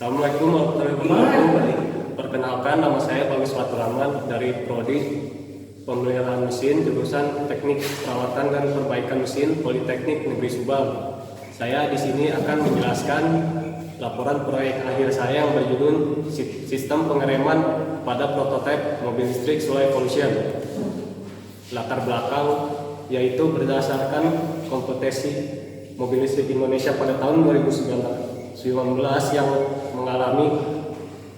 Assalamualaikum warahmatullahi wabarakatuh. Perkenalkan, nama saya Bagus Faturrahman dari Prodi Pemeliharaan Mesin jurusan Teknik Perawatan dan Perbaikan Mesin Politeknik Negeri Subang. Saya di sini akan menjelaskan laporan proyek akhir saya yang berjudul Sistem Pengereman pada Prototipe Mobil Listrik Solar Evolution. Latar belakang yaitu berdasarkan kompetensi mobil listrik Indonesia pada tahun 2019 yang mengalami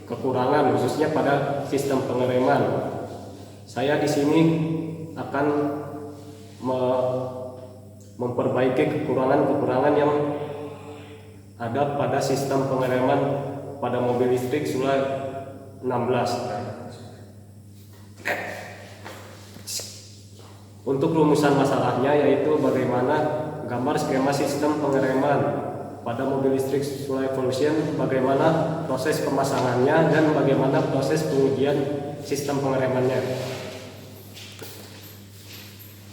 kekurangan khususnya pada sistem pengereman. Saya di sini akan memperbaiki kekurangan-kekurangan yang ada pada sistem pengereman pada mobil listrik Solar 16. Untuk rumusan masalahnya yaitu bagaimana gambar skema sistem pengereman pada mobil listrik Solar Evolution, bagaimana proses pemasangannya dan bagaimana proses pengujian sistem pengeremannya.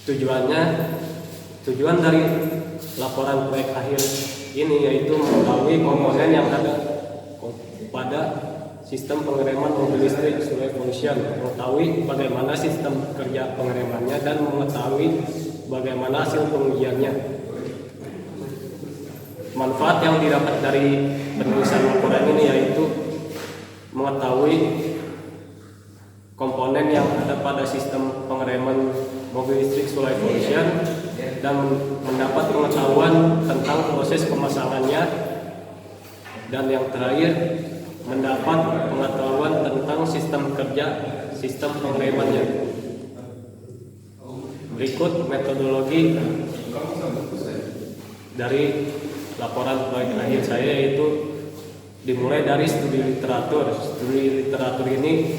Tujuan dari laporan proyek akhir ini yaitu mengetahui komponen yang ada pada sistem pengereman mobil listrik Solar Evolution, mengetahui bagaimana sistem kerja pengeremannya dan mengetahui bagaimana hasil pengujiannya. Manfaat yang didapat dari penulisan laporan ini yaitu mengetahui komponen yang ada pada sistem pengereman mobil listrik Solar Evolution dan mendapat pengetahuan tentang proses pemasangannya, dan yang terakhir mendapat pengetahuan tentang sistem kerja sistem pengeremannya. Berikut metodologi dari laporan proyek akhir saya, yaitu dimulai dari studi literatur. Studi literatur ini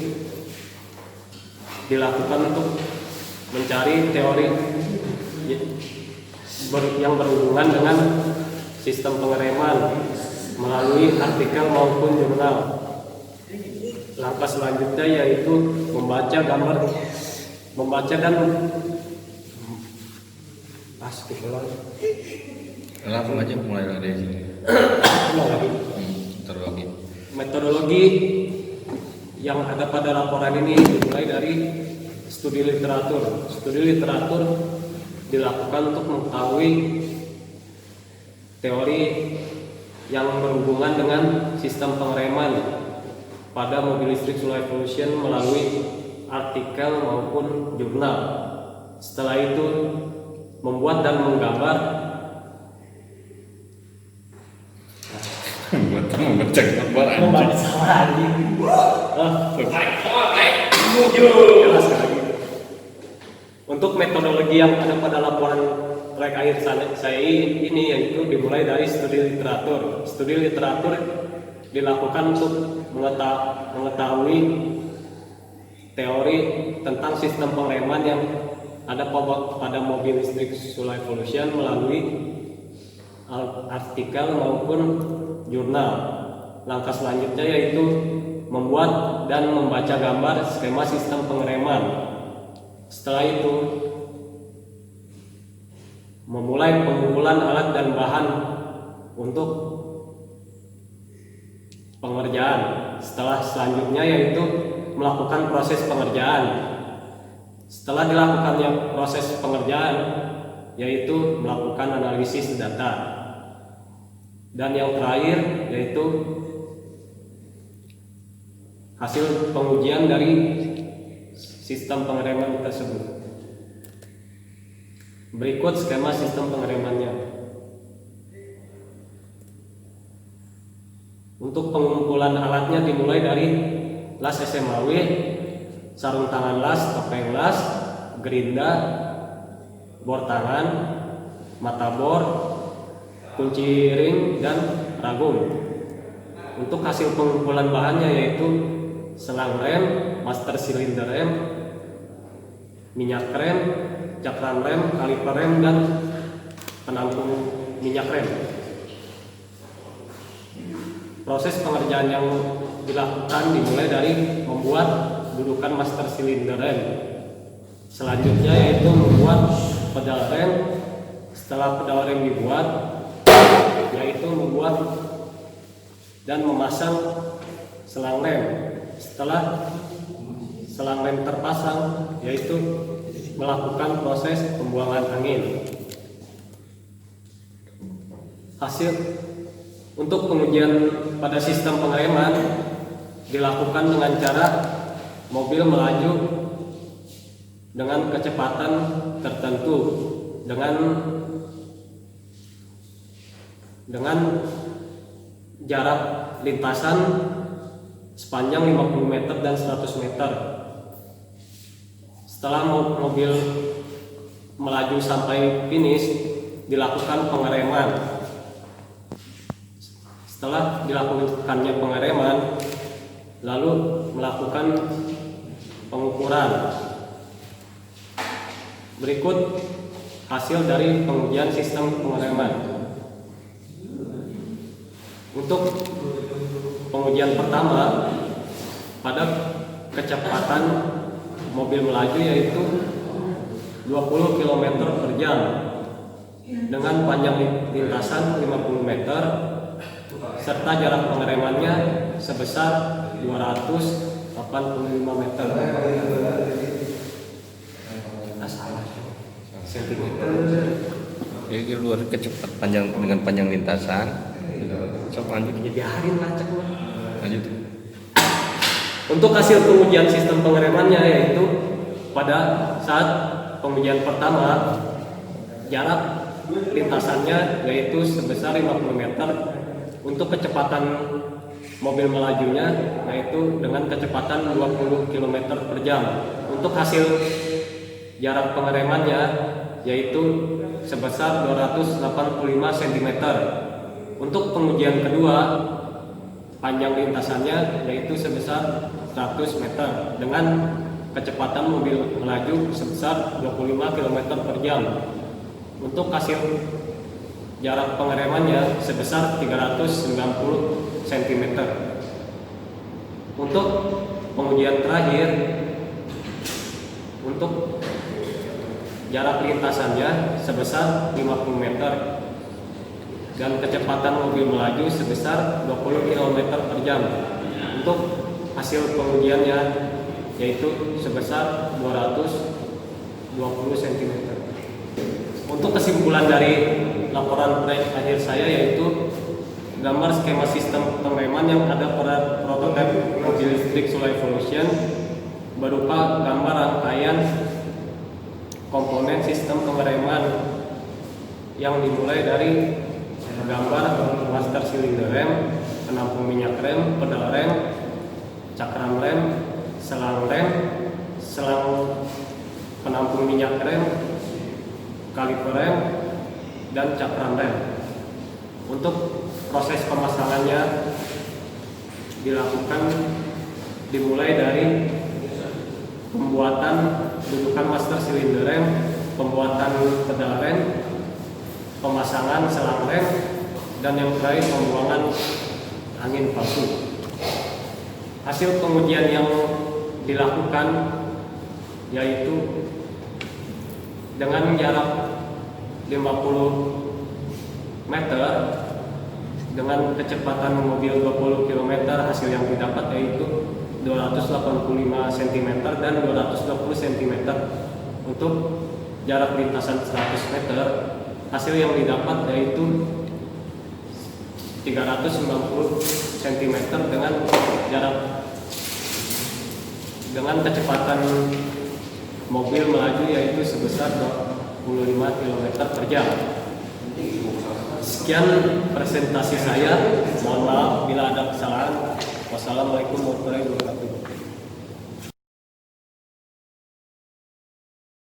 dilakukan untuk mencari teori yang berhubungan dengan sistem pengereman melalui artikel maupun jurnal. Langkah selanjutnya yaitu membaca dan langsung aja mulai dari sini. Metodologi yang ada pada laporan ini dimulai dari studi literatur. Studi literatur dilakukan untuk mengetahui teori yang berhubungan dengan sistem pengereman pada mobil listrik Solar Evolution melalui artikel maupun jurnal. Setelah itu membuat dan menggambar Untuk metodologi yang ada pada laporan proyek akhir saya ini yaitu dimulai dari studi literatur. Studi literatur dilakukan untuk mengetahui teori tentang sistem pengereman yang ada pada mobil listrik Solar Evolution melalui artikel maupun jurnal. Langkah selanjutnya yaitu membuat dan membaca gambar skema sistem pengereman. Setelah itu memulai pengumpulan alat dan bahan untuk pengerjaan. Selanjutnya yaitu melakukan proses pengerjaan. Setelah dilakukannya proses pengerjaan yaitu melakukan analisis data. Dan yang terakhir yaitu hasil pengujian dari sistem pengereman tersebut. Berikut skema sistem pengeremannya. Untuk pengumpulan alatnya dimulai dari las SMAW, sarung tangan las, topeng las, gerinda, bor tangan, mata bor, kunci ring, dan ragum. Untuk hasil pengumpulan bahannya yaitu selang rem, master silinder rem, minyak rem, cakram rem, kaliper rem, dan penampung minyak rem. Proses pengerjaan yang dilakukan dimulai dari membuat dudukan master silinder rem. Selanjutnya yaitu membuat pedal rem. Setelah pedal rem dibuat, yaitu membuat dan memasang selang rem. Setelah selang rem terpasang, yaitu melakukan proses pembuangan angin. Hasil untuk pengujian pada sistem pengereman dilakukan dengan cara mobil melaju dengan kecepatan tertentu dengan jarak lintasan sepanjang 50 meter dan 100 meter. Setelah mobil melaju sampai finish, dilakukan pengereman. Setelah dilakukannya pengereman, lalu melakukan pengukuran. Berikut hasil dari pengujian sistem pengereman. Untuk pengujian pertama, pada kecepatan mobil melaju yaitu 20 km per jam dengan panjang lintasan 50 meter serta jarak pengeremannya sebesar 285 meter. Sentimeter. Jadi luar kecepat panjang dengan panjang lintasan. Sok lanjut. Biarin lacak mah. Lanjut. Untuk hasil pengujian sistem pengeremannya yaitu pada saat pengujian pertama jarak lintasannya yaitu sebesar 50 meter. Untuk kecepatan mobil melajunya yaitu dengan kecepatan 20 km per jam. Untuk hasil jarak pengeremannya yaitu sebesar 285 cm. Untuk pengujian kedua, panjang lintasannya yaitu sebesar 100 meter dengan kecepatan mobil melaju sebesar 25 km per jam. Untuk hasil jarak pengeremannya sebesar 390 cm. Untuk pengujian terakhir, untuk jarak lintasannya sebesar 50 meter dan kecepatan mobil melaju sebesar 20 km per jam. Untuk hasil pengujiannya yaitu sebesar 220 cm. Untuk kesimpulan dari laporan proyek akhir saya yaitu gambar skema sistem pengereman yang ada pada prototipe mobil listrik Solar Evolution berupa gambar rangkaian komponen sistem pengereman yang dimulai dari gambar master cylinder rem, penampung minyak rem, pedal rem, cakram rem, selang penampung minyak rem, kaliper rem, dan cakram rem. Untuk proses pemasangannya dimulai dari pembuatan dudukan master cylinder rem, pembuatan pedal rem, pemasangan selang rem, dan yang terakhir pembuangan angin palsu. Hasil pengujian yang dilakukan yaitu dengan jarak 50 meter dengan kecepatan mobil 20 km, hasil yang didapat yaitu 285 cm dan 220 cm. Untuk jarak lintasan 100 meter, hasil yang didapat yaitu 390 cm dengan kecepatan mobil melaju yaitu sebesar 25 km per jam. Sekian presentasi saya. Mohon maaf bila ada kesalahan. Wassalamualaikum warahmatullahi wabarakatuh.